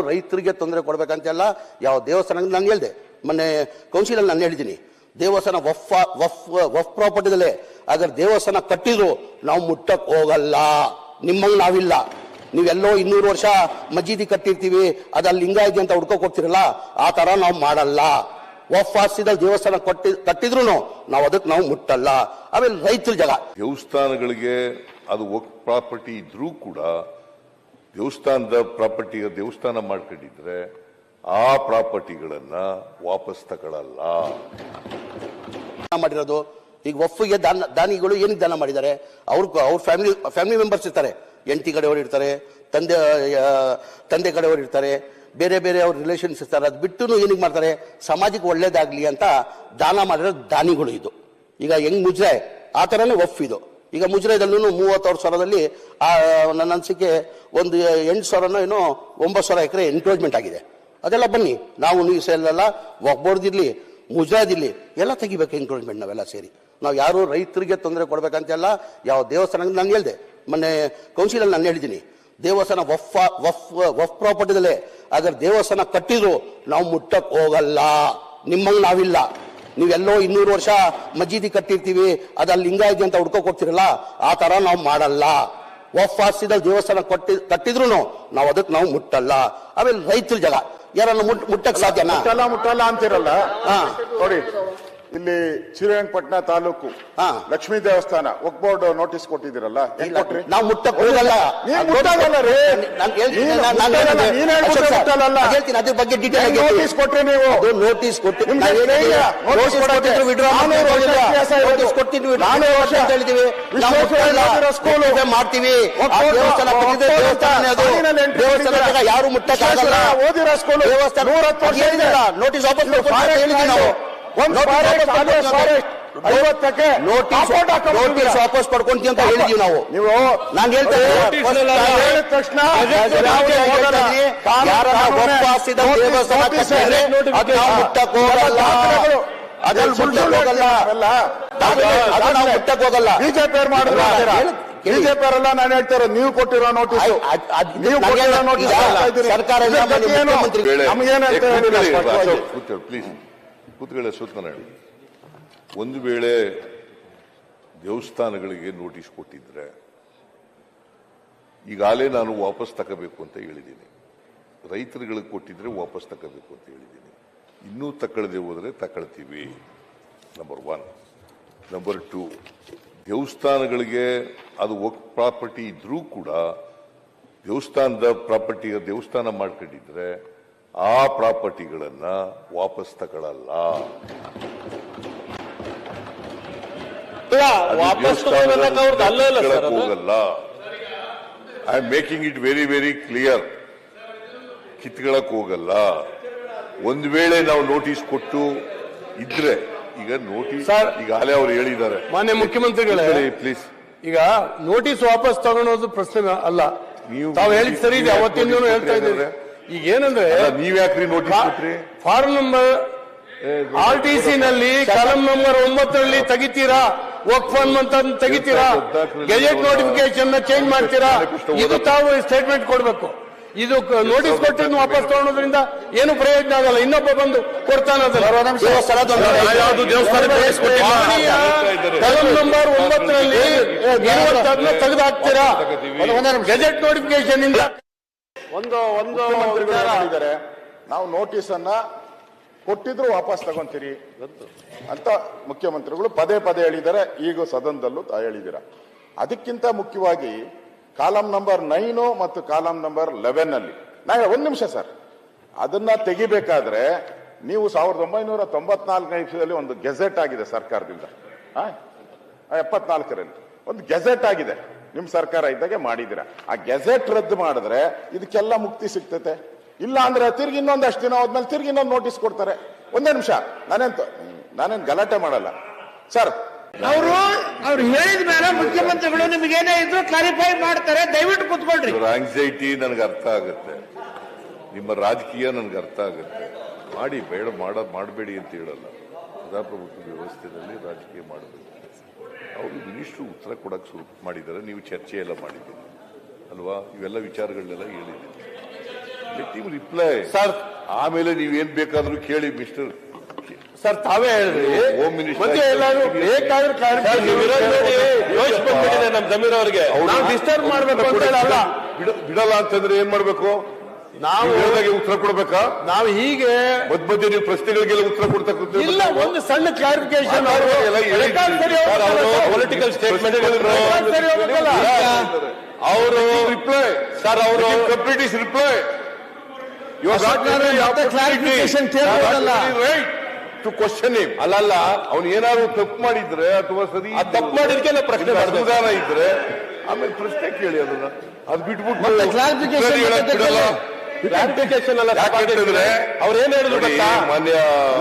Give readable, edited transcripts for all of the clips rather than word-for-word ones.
ರೈತರಿಗೆ ತೊಂದರೆ ಕೊಡ್ಬೇಕಂತೆಲ್ಲ ಯಾವ ದೇವಸ್ಥಾನ ನಾನು ಹೇಳಿದೆ ಮೊನ್ನೆ ಕೌನ್ಸಿಲಲ್ಲಿ ನಾನು ಹೇಳಿದ್ದೀನಿ ದೇವಸ್ಥಾನ ವಫ್ ಪ್ರಾಪರ್ಟಿದಲ್ಲೇ ಅದ್ರ ದೇವಸ್ಥಾನ ಕಟ್ಟಿದ್ರು ನಾವು ಮುಟ್ಟಕ್ ಹೋಗಲ್ಲ. ನಿಮ್ಮಂಗೆ ನಾವಿಲ್ಲ. ನೀವೆಲ್ಲೋ 200 ವರ್ಷ ಮಜೀದಿ ಕಟ್ಟಿರ್ತೀವಿ ಅದಲ್ಲಿ ಲಿಂಗ ಇದೆ ಅಂತ ಹುಡ್ಕೋಕ್ ಹೋಗ್ತಿರಲ್ಲ, ಆ ತರ ನಾವು ಮಾಡಲ್ಲ. ವಫ್ ಆಸ್ತಿದಲ್ಲಿ ದೇವಸ್ಥಾನ ಕಟ್ಟಿದ್ರು ನಾವು ಅದಕ್ಕೆ ನಾವು ಮುಟ್ಟಲ್ಲ. ಆಮೇಲೆ ರೈತರ ಜಾಗ ದೇವಸ್ಥಾನಗಳಿಗೆ ಅದು ವಫ್ ಪ್ರಾಪರ್ಟಿ ಇದ್ರೂ ಕೂಡ ದೇವಸ್ಥಾನದ ಪ್ರಾಪರ್ಟಿ ದೇವಸ್ಥಾನ ಮಾಡ್ಕೊಂಡಿದ್ರೆ ಆ ಪ್ರಾಪರ್ಟಿಗಳನ್ನ ವಾಪಸ್ ತಗೊಳ್ಳಲ್ಲ. ಮಾಡಿರೋದು ಈಗ ವಫ್ಗೆ ದಾನಿಗಳು ಏನಕ್ಕೆ ದಾನ ಮಾಡಿದ್ದಾರೆ? ಅವ್ರ ಫ್ಯಾಮಿಲಿ ಮೆಂಬರ್ಸ್ ಇರ್ತಾರೆ, ಹೆಂಡತಿ ಕಡೆಯವರು ಇರ್ತಾರೆ, ತಂದೆ ಕಡೆಯವರು ಇರ್ತಾರೆ, ಬೇರೆ ಬೇರೆ ಅವ್ರ ರಿಲೇಷನ್ಸ್ ಇರ್ತಾರೆ. ಅದು ಬಿಟ್ಟು ಏನಕ್ಕೆ ಮಾಡ್ತಾರೆ? ಸಮಾಜಕ್ಕೆ ಒಳ್ಳೇದಾಗ್ಲಿ ಅಂತ ದಾನ ಮಾಡಿರೋ ದಾನಿಗಳು. ಇದು ಈಗ ಹೆಂಗ್ ಮುಜ್ರೆ ಆ ಥರನೇ ವಫ್ ಇದು. ಈಗ ಮುಜ್ರೆದಲ್ಲೂ 30,000 ನನ್ನ ಅನಿಸಿಕೆ ಒಂದು 8,000 ಏನೋ 9,000 ಎಕರೆ ಎನ್ಕ್ರೋಚ್ಮೆಂಟ್ ಆಗಿದೆ. ಅದೆಲ್ಲ ಬನ್ನಿ ನಾವು ನೀವು ಸೇರಲ್ಲ, ಬೋರ್ದಿರ್ಲಿ ಮುಜ್ರಾದಿರ್ಲಿ ಎಲ್ಲ ತೆಗಿಬೇಕು ಎನ್ಕ್ರೋಚ್ಮೆಂಟ್ ನಾವೆಲ್ಲ ಸೇರಿ. ನಾವು ಯಾರು ರೈತರಿಗೆ ತೊಂದರೆ ಕೊಡ್ಬೇಕಂತೆಲ್ಲ ಯಾವ ದೇವಸ್ಥಾನ ನಾನು ಹೇಳಿದೆ ಮೊನ್ನೆ ಕೌನ್ಸಿಲಲ್ಲಿ ನಾನು ಹೇಳಿದ್ದೀನಿ ದೇವಸ್ಥಾನ ವಫ್ ಪ್ರಾಪರ್ಟಿದಲ್ಲೇ ಅದ್ರ ದೇವಸ್ಥಾನ ಕಟ್ಟಿದ್ರು ನಾವು ಮುಟ್ಟಕ್ ಹೋಗಲ್ಲ. ನಿಮ್ಮಂಗೆ ನಾವಿಲ್ಲ. ನೀವೆಲ್ಲೋ 200 ವರ್ಷ ಮಜೀದಿ ಕಟ್ಟಿರ್ತೀವಿ ಅದಲ್ಲಿ ಲಿಂಗ ಇದೆ ಅಂತ ಹುಡ್ಕೋಕ್ ಹೋಗ್ತಿರಲ್ಲ, ಆ ತರ ನಾವು ಮಾಡಲ್ಲ. ವಫ್ ಆಸ್ತಿದಲ್ಲಿ ದೇವಸ್ಥಾನ ಕಟ್ಟಿದ್ರು ನಾವು ಅದಕ್ಕೆ ನಾವು ಮುಟ್ಟಲ್ಲ. ಆಮೇಲೆ ರೈತರ ಜಾಗ ಯಾರನ್ನ ಮುಟ್ಟಕ್ ಸಾಧ್ಯನಾ? ಮುಟ್ಟಲ್ಲ ಅಂತಿರಲ್ಲ. ನೋಡಿ ಇಲ್ಲಿ ಶ್ರೀರಂಗಪಟ್ಟಣ ತಾಲೂಕು ಲಕ್ಷ್ಮೀ ದೇವಸ್ಥಾನ ವಕ್ಫ್ ಬೋರ್ಡ್ ನೋಟಿಸ್ ಕೊಟ್ಟಿದ್ದೀರಲ್ಲ, ನಾವು ಮುಟ್ಟಕ್ ಹೋಗಲ್ಲ. ಅದ್ರ ಬಗ್ಗೆ ಡೀಟೇಲ್ ನೋಟಿಸ್ ಕೊಟ್ರಿ ನೀವು. ನೋಟಿಸ್ ಕೊಟ್ಟಿದ್ವಿ ಮಾಡ್ತೀವಿ. ಯಾರು ಮುಟ್ಟಕ್ ಆಗಲ್ಲ. ಓದಿರೋ ಸ್ಕೂಲ್ ನೋಟಿಸ್ ವಾಪಸ್ ನಾವು ನೋಟಿಸ್ ವಾಪಸ್ ಪಡ್ಕೊಂತೀವಿ ಅಂತ ಹೇಳಿದೀವಿ ನಾವು. ನೀವು ನಾನು ಹೇಳ್ತೇನೆ ತಕ್ಷಣ ಮುಟ್ಟಕ್ ಹೋಗಲ್ಲ, ಮುಟ್ಟಕ್ ಹೋಗಲ್ಲ. ಬಿಜೆಪಿ ಅವ್ರು ಮಾಡಿದ್ರು, ಬಿಜೆಪಿ ಅವರೆಲ್ಲ ನಾನು ಹೇಳ್ತಾರೆ ನೀವು ಕೊಟ್ಟಿರೋ ನೋಟಿಸ್ ಸರ್ಕಾರ ಪ್ಲೀಸ್ ಕೂತ್ಕೊಳ್ಳಿ. ಸೂತ್ನಾರಾಯಣ, ಒಂದು ವೇಳೆ ದೇವಸ್ಥಾನಗಳಿಗೆ ನೋಟಿಸ್ ಕೊಟ್ಟಿದ್ರೆ ಈಗಾಗಲೇ ನಾನು ವಾಪಸ್ ತಗೋಬೇಕು ಅಂತ ಹೇಳಿದ್ದೀನಿ. ರೈತರುಗಳಿಗೆ ಕೊಟ್ಟಿದ್ರೆ ವಾಪಸ್ ತಗೋಬೇಕು ಅಂತ ಹೇಳಿದ್ದೀನಿ. ಇನ್ನೂ ತಗೊಳ್ಳದೆ ಹೋದ್ರೆ ತಗೊಳ್ತೀವಿ. ನಂಬರ್ 1. ನಂಬರ್ 2, ದೇವಸ್ಥಾನಗಳಿಗೆ ಅದು ವಫ್ ಪ್ರಾಪರ್ಟಿ ಇದ್ರೂ ಕೂಡ ದೇವಸ್ಥಾನದ ಪ್ರಾಪರ್ಟಿ ದೇವಸ್ಥಾನ ಮಾಡ್ಕೊಂಡಿದ್ರೆ ಆ ಪ್ರಾಪರ್ಟಿಗಳನ್ನ ವಾಪಸ್ ತಗೊಳ್ಳಲ್ಲ. ಹೋಗಲ್ಲ. I am making it very very clear. ಕಿತ್ಕೊಳ್ಳಕ್ ಹೋಗಲ್ಲ. ಒಂದ್ ವೇಳೆ ನಾವು ನೋಟಿಸ್ ಕೊಟ್ಟು ಇದ್ರೆ, ಈಗ ನೋಟಿಸ್ ಈಗಾಗಲೇ ಅವ್ರು ಹೇಳಿದ್ದಾರೆ ಮಾನ್ಯ ಮುಖ್ಯಮಂತ್ರಿಗಳೇ, ಪ್ಲೀಸ್ ಈಗ ನೋಟಿಸ್ ವಾಪಸ್ ತಗೊಳೋದು ಪ್ರಶ್ನೆ ಅಲ್ಲ. ತಾವು ಹೇಳಿದ್ ಸರಿ ಇದೆ, ಅವತ್ತಿಂದ ಹೇಳ್ತಾ ಇದ್ದೀವಿ. ಈಗ ಏನಂದ್ರೆ ನೀವ್ಯಾಕ್ರಿ ನೋಟಿಸ್ ಕೊಟ್ರಿ? ಫಾರ್ಮ್ ನಂಬರ್ RTC ನಲ್ಲಿ ಕಾಲಂ ನಂಬರ್ 9 ತೆಗಿತೀರಾ, ವಕ್ಫ್ ಅಂತ ತೆಗಿತೀರಾ, ಗೆಜೆಟ್ ನೋಟಿಫಿಕೇಶನ್ ಚೇಂಜ್ ಮಾಡ್ತೀರಾ, ಇದು ತಾವು ಸ್ಟೇಟ್ಮೆಂಟ್ ಕೊಡ್ಬೇಕು. ಇದು ನೋಟಿಸ್ ಕೊಟ್ಟು ವಾಪಸ್ ತಗೊಳೋದ್ರಿಂದ ಏನು ಪ್ರಯೋಜನ ಆಗಲ್ಲ. ಇನ್ನೊಬ್ಬ ಬಂದು ಕೊಡ್ತಾನೆ. ಕಾಲಂ ನಂಬರ್ 9 ತೆಗೆದು ಹಾಕ್ತೀರಾ, ಗೆಜೆಟ್ ನೋಟಿಫಿಕೇಶನ್ ಇಂದ ಒಂದು ನಾವು ನೋಟಿಸ್ ಅನ್ನ ಕೊಟ್ಟಿದ್ರು ವಾಪಸ್ ತಗೊಂತೀರಿ ಅಂತ ಮುಖ್ಯಮಂತ್ರಿಗಳು ಪದೇ ಪದೇ ಹೇಳಿದ್ದಾರೆ. ಈಗ ಸದನದಲ್ಲೂ ಹೇಳಿದ್ದೀರ. ಅದಕ್ಕಿಂತ ಮುಖ್ಯವಾಗಿ ಕಾಲಂ ನಂಬರ್ 9 ಮತ್ತು ಕಾಲಂ ನಂಬರ್ 11 ಅಲ್ಲಿ ಒಂದು ನಿಮಿಷ ಸರ್, ಅದನ್ನ ತೆಗಿಬೇಕಾದ್ರೆ ನೀವು 1994ನೇ ಇಸ್ವಿಯಲ್ಲಿ ಒಂದು ಗೆಜೆಟ್ ಆಗಿದೆ ಸರ್ಕಾರದಿಂದ, 74ರಲ್ಲಿ ಒಂದು ಗೆಜೆಟ್ ಆಗಿದೆ. ನಿಮ್ ಸರ್ಕಾರ ಇದ್ದಾಗೆ ಮಾಡಿದಿರ. ಆ ಗೆಜೆಟ್ ರದ್ದು ಮಾಡಿದ್ರೆ ಇದಕ್ಕೆಲ್ಲ ಮುಕ್ತಿ ಸಿಗ್ತತೆ. ಇಲ್ಲ ಅಂದ್ರೆ ತಿರ್ಗಿ ಇನ್ನೊಂದಷ್ಟು ದಿನ ಹೋದ್ಮೇಲೆ ತಿರ್ಗಿ ಇನ್ನೊಂದು ನೋಟಿಸ್ ಕೊಡ್ತಾರೆ. ಒಂದೇ ನಿಮಿಷ, ನಾನೇನ್ ಗಲಾಟೆ ಮಾಡಲ್ಲ ಸರ್. ಅವ್ರು ಹೇಳಿದ ಮೇಲೆ ಮುಖ್ಯಮಂತ್ರಿಗಳು ನಿಮಗೇನೇ ಇದ್ರು ಕ್ಲಾರಿಫೈ ಮಾಡ್ತಾರೆ. ದಯವಿಟ್ಟು ಕೂತ್ಕೊಳ್ರಿ. ಆಂಗ್ಸೈಟಿ ನನಗೆ ಅರ್ಥ ಆಗುತ್ತೆ, ನಿಮ್ಮ ರಾಜಕೀಯ ನನಗೆ ಅರ್ಥ ಆಗುತ್ತೆ. ಮಾಡಿ, ಬೇಡ ಮಾಡಬೇಡಿ ಅಂತ ಹೇಳಲ್ಲ. ಪ್ರಜಾಪ್ರಭುತ್ವ ವ್ಯವಸ್ಥೆಯಲ್ಲಿ ರಾಜಕೀಯ ಮಾಡಬೇಕು. ಅವರು ಮಿನಿಸ್ಟ್ರು ಉತ್ತರ ಕೊಡಕ್ಕೆ ಶುರು ಮಾಡಿದ್ದಾರೆ. ನೀವು ಚರ್ಚೆ ಎಲ್ಲ ಮಾಡಿದ್ದೀರಿ ಅಲ್ವಾ? ಇವೆಲ್ಲ ವಿಚಾರಗಳನ್ನೆಲ್ಲ ಹೇಳಿದ್ದೀರಿ. Let him reply. ಸರ್ ಆಮೇಲೆ ನೀವೇನ್ ಬೇಕಾದ್ರೂ ಕೇಳಿ ಮಿಸ್ಟರ್ ಸರ್ ತಾವೇ ಹೇಳ್ರಿ. ಹೋಮ್ ಮಿನಿಸ್ಟರ್ ಮತ್ತೆ ಎಲ್ಲರೂ ಬೇಕಾದ್ರೆ ಯೋಚನೆ ಬಂದ್ಬಿಟ್ಟಿದೆ ನಮ್ ಜಮೀರ್ ಅವ್ರಿಗೆ. ನಾವು ಡಿಸ್ಟರ್ಬ್ ಮಾಡ್ಬೇಕು ಅಂತ ಹೇಳಲ್ಲ. ಬಿಡಲ್ಲ ಅಂತಂದ್ರೆ ಏನ್ ಮಾಡ್ಬೇಕು? ನಾವು ಹೇಳಿದಾಗೆ ಉತ್ತರ ಕೊಡ್ಬೇಕಾ? ನಾವು ಹೀಗೆ ಮಧ್ಯ ನೀವು ಪ್ರಶ್ನೆಗಳಿಗೆಲ್ಲ ಉತ್ತರ ಕೊಡ್ತಾ ಕೂತ್ರೆ ಇಲ್ಲ, ಒಂದು ಸಣ್ಣ ಕ್ಲಾರಿಫಿಕೇಶನ್ ಪೊಲಿಟಿಕಲ್ ಸ್ಟೇಟ್ಮೆಂಟ್ ಅವರು ರಿಪ್ಲೈ. ಸರ್ ಅವರು complete is reply. Clarification right to question him. ಅಲ್ಲಲ್ಲ, ಅವ್ನು ಏನಾದ್ರು ತಪ್ಪು ಮಾಡಿದ್ರೆ ಅಥವಾ ಸರಿ ತಪ್ಪು ಮಾಡಿದ್ಕೆ ನಾವು ಪ್ರಶ್ನೆ ಮಾಡ್ಬೇಕು. ಅನುದಾನ ಇದ್ರೆ ಆಮೇಲೆ ಪ್ರಶ್ನೆ ಕೇಳಿ ಅದನ್ನ. ಅದು ಬಿಟ್ಬಿಟ್ಟು ಮತ್ತೆ ಕ್ಲಾರಿಫಿಕೇಶನ್ ಅಲ್ಲ. ಅವ್ರು ಏನ್ ಹೇಳಿದ್ರು ಗೊತ್ತಾ? ಮಾನ್ಯ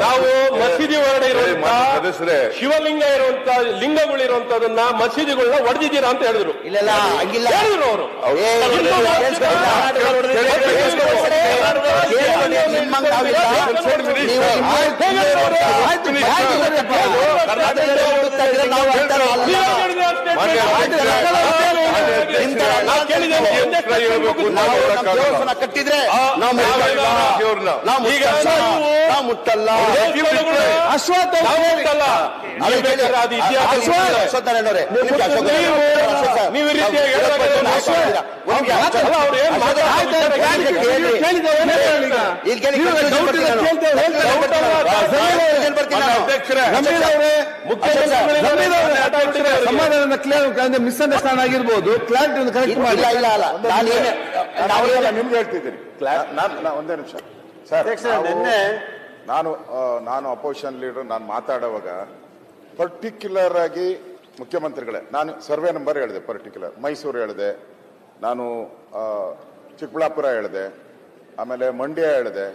ನಾವು ಮಸೀದಿ ಹೊರಡೆ ಇರುವಂತ ಸದಸ್ಯರೇ, ಶಿವಲಿಂಗ ಇರುವಂತ ಲಿಂಗಗಳು ಇರುವಂತದನ್ನ ಮಸೀದಿಗಳನ್ನ ಹೊಡೆದಿದ್ದೀರಾ ಅಂತ ಹೇಳಿದ್ರು. ಇಲ್ಲ ಹಂಗಿಲ್ಲ ಹೇಳಿದ್ರು ಅವರು. ಕಟ್ಟಿದ್ರೆ ಮುಟ್ಟಲ್ಲ. ಮಿಸ್ಅಂಡರ್ಸ್ಟ್ಯಾಂಡ್ ಆಗಿರ್ಬೋದು. ಕ್ಲಾರಿಟಿ ಕರೆಕ್ಟ್ ಮಾಡಿ. ನಿಮ್ಗೆ ಹೇಳ್ತಿದ್ದೀನಿ. ಒಂದೇ ನಿಮಿಷ ಸರ್. ನಾನು ಅಪೋಸಿಷನ್ ಲೀಡರ್. ನಾನು ಮಾತಾಡುವಾಗ ಪರ್ಟಿಕ್ಯುಲರ್ ಆಗಿ ಮುಖ್ಯಮಂತ್ರಿಗಳೇ, ನಾನು ಸರ್ವೆ ನಂಬರ್ ಹೇಳಿದೆ, ಪರ್ಟಿಕ್ಯುಲರ್ ಮೈಸೂರು ಹೇಳಿದೆ, ನಾನು ಚಿಕ್ಕಬಳ್ಳಾಪುರ ಹೇಳಿದೆ, ಆಮೇಲೆ ಮಂಡ್ಯ ಹೇಳಿದೆ,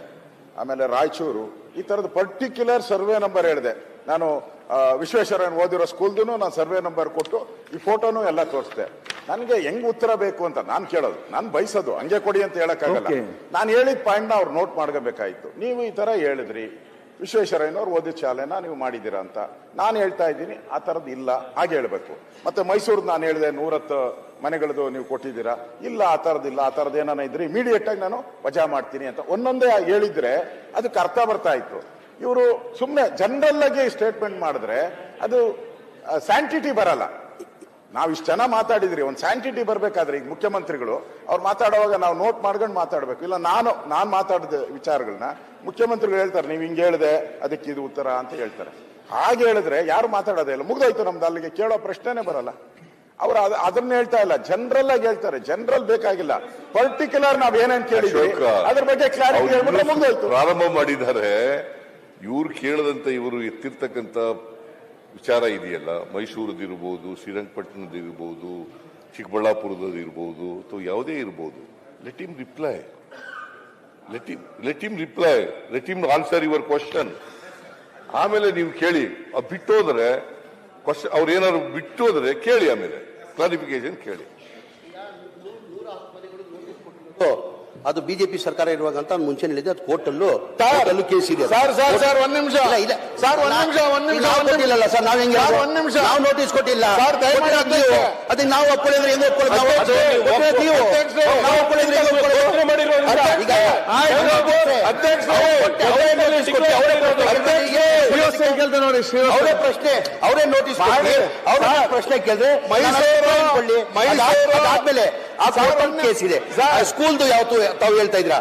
ಆಮೇಲೆ ರಾಯಚೂರು, ಈ ತರದ ಪರ್ಟಿಕ್ಯುಲರ್ ಸರ್ವೆ ನಂಬರ್ ಹೇಳಿದೆ. ನಾನು ವಿಶ್ವೇಶ್ವರಯ್ಯನ ಓದಿರೋ ಸ್ಕೂಲ್ದು ನಾನು ಸರ್ವೆ ನಂಬರ್ ಕೊಟ್ಟು ಈ ಫೋಟೋನು ಎಲ್ಲ ತೋರಿಸಿದೆ. ನನಗೆ ಹೆಂಗ್ ಉತ್ತರ ಬೇಕು ಅಂತ ನಾನು ಕೇಳೋದು, ನಾನು ಬಯಸೋದು, ಹಂಗೆ ಕೊಡಿ ಅಂತ ಹೇಳಕ್ಕಾಗಲ್ಲ. ನಾನು ಹೇಳಿದ ಪಾಯಿಂಟ್ ನ ಅವ್ರು ನೋಟ್ ಮಾಡ್ಕೋಬೇಕಾಯ್ತು. ನೀವು ಈ ತರ ಹೇಳಿದ್ರಿ, ವಿಶ್ವೇಶ್ವರಯ್ಯನವ್ರು ಓದಿದ ಶಾಲೆನ ನೀವು ಮಾಡಿದ್ದೀರಾ ಅಂತ ನಾನು ಹೇಳ್ತಾ ಇದ್ದೀನಿ. ಆ ತರದ್ದು ಇಲ್ಲ, ಹಾಗೆ ಹೇಳ್ಬೇಕು. ಮತ್ತೆ ಮೈಸೂರ್ದು ನಾನು ಹೇಳಿದೆ 110 ಮನೆಗಳದು ನೀವು ಕೊಟ್ಟಿದ್ದೀರಾ, ಇಲ್ಲ ಆ ತರದಿಲ್ಲ, ಆ ತರದ್ದು ಏನಾನ ಇದ್ರೆ ಇಮಿಡಿಯೇಟ್ ಆಗಿ ನಾನು ವಜಾ ಮಾಡ್ತೀನಿ ಅಂತ ಒಂದೊಂದೇ ಹೇಳಿದ್ರೆ ಅದಕ್ಕೆ ಅರ್ಥ ಬರ್ತಾ ಇತ್ತು. ಇವರು ಸುಮ್ಮನೆ ಜನರಲ್ ಆಗಿ ಸ್ಟೇಟ್ಮೆಂಟ್ ಮಾಡಿದ್ರೆ ಅದು ಸ್ಯಾಂಟಿಟಿ ಬರಲ್ಲ. ನಾವು ಇಷ್ಟು ಜನ ಮಾತಾಡಿದ್ರಿ, ಒಂದು ಸ್ಯಾಂಟಿಟಿ ಬರ್ಬೇಕಾದ್ರೆ ಈಗ ಮುಖ್ಯಮಂತ್ರಿಗಳು ಅವ್ರು ಮಾತಾಡುವಾಗ ನಾವು ನೋಟ್ ಮಾಡ್ಕೊಂಡು ಮಾತಾಡ್ಬೇಕು. ಇಲ್ಲ ನಾನು ಮಾತಾಡಿದ ವಿಚಾರಗಳನ್ನ ಮುಖ್ಯಮಂತ್ರಿಗಳು ಹೇಳ್ತಾರೆ, ನೀವು ಹಿಂಗೆ ಹೇಳಿದೆ ಅದಕ್ಕೆ ಇದು ಉತ್ತರ ಅಂತ ಹೇಳ್ತಾರೆ. ಹಾಗೆ ಹೇಳಿದ್ರೆ ಯಾರು ಮಾತಾಡೋದೇ ಇಲ್ಲ, ಮುಗ್ದೋಯ್ತು ನಮ್ದು, ಅಲ್ಲಿಗೆ ಕೇಳೋ ಪ್ರಶ್ನೆನೇ ಬರಲ್ಲ. ಅವ್ರು ಅದನ್ನ ಹೇಳ್ತಾ ಇಲ್ಲ, ಜನರಲ್ ಆಗಿ ಹೇಳ್ತಾರೆ. ಜನರಲ್ ಬೇಕಾಗಿಲ್ಲ, ಪರ್ಟಿಕ್ಯುಲರ್ ನಾವ್ ಏನೇನ್ ಕೇಳಿದ್ವಿ ಅದ್ರ ಬಗ್ಗೆ ಕ್ಲಾರಿಟಿ ಹೇಳ್ಬಿಟ್ರೆ ಮುಗ್ದೋಯ್ತು. ಪ್ರಾರಂಭ ಮಾಡಿದ್ದಾರೆ. ಇವ್ರು ಕೇಳದಂತ ಇವರು ಎತ್ತಿರ್ತಕ್ಕಂಥ ವಿಚಾರ ಇದೆಯಲ್ಲ, ಮೈಸೂರದಿರ್ಬೋದು, ಶ್ರೀರಂಗಪಟ್ಟಣದಿರ್ಬೋದು, ಚಿಕ್ಕಬಳ್ಳಾಪುರದಿರ್ಬೋದು, ಅಥವಾ ಯಾವುದೇ ಇರ್ಬೋದು, let him reply. Let him answer your question. ಆಮೇಲೆ ನೀವು ಕೇಳಿ. ಬಿಟ್ಟೋದ್ರೆ ಅವ್ರು ಏನಾದ್ರು ಬಿಟ್ಟೋದ್ರೆ ಕೇಳಿ, ಆಮೇಲೆ ಕ್ಲಾರಿಫಿಕೇಶನ್ ಕೇಳಿ. ಅದು ಬಿಜೆಪಿ ಸರ್ಕಾರ ಇರುವಾಗ ಅಂತ ಮುಂಚೆ ಹೇಳಿದೆ. ಅದು ಕೋರ್ಟಲ್ಲೂ ಕೇಸ್ ಇದೆ. ಸರ್ ಒಂದ್ ನಿಮಿಷ ಸರ್, ಕೊಟ್ಟಿಲ್ಲ ಸರ್. ನಾವ್ ಹೆಂಗೆ ಒಂದ್ ನಿಮಿಷ, ನಾವು ನೋಟಿಸ್ ಕೊಟ್ಟಿಲ್ಲ. ಅದಕ್ಕೆ ನಾವು ಒಪ್ಕೊಳ್ಳಿದ್ರೆ ಹೆಂಗ್ ಅವರೇ ಪ್ರಶ್ನೆ, ಅವರೇ ನೋಟಿಸ್ ಪ್ರಶ್ನೆ ಕೇಳಿದ್ರೆ ಆದ್ಮೇಲೆ ಆ ಕೋರ್ಟ್ ಕೇಸ್ ಇದೆ. ಸ್ಕೂಲ್ದು ಯಾವತ್ತು ತಾವು ಹೇಳ್ತಾ ಇದ್ರ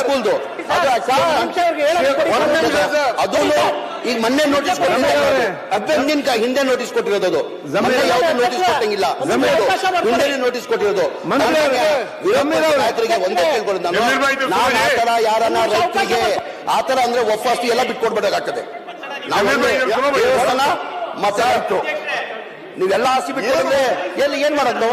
ಸ್ಕೂಲ್ದು ಅದು ಈಗ ಮೊನ್ನೆ ನೋಟಿಸ್ ಕೊಟ್ಟಿರೋದು, ಹಿಂದೆ ನೋಟಿಸ್ ಕೊಟ್ಟಿರೋದು. ಅದು ಯಾವ್ದು ನೋಟಿಸ್ ಕೊಟ್ಟಂಗಿಲ್ಲ, ಹಿಂದೆ ನೋಟಿಸ್ ಕೊಟ್ಟಿರೋದು. ನಾಯಕರಿಗೆ ಒಂದೇ ಕೇಳ್ಕೊಳ್ಳೋದು ನಾನು, ಆತರ ಯಾರನ್ನ ರೈತರಿಗೆ ಆತರ ಅಂದ್ರೆ ಒಫಾಸ್ತಿ ಎಲ್ಲ ಬಿಟ್ಕೊಡ್ಬೇಕಾಗ್ತದೆ. ನಾವು ದೇವಸ್ಥಾನ ಮತ್ತೆ ನೀವೆಲ್ಲ ಆಸ್ತಿ ಬಿಟ್ಟು ಏನ್ ಮಾಡೋದು?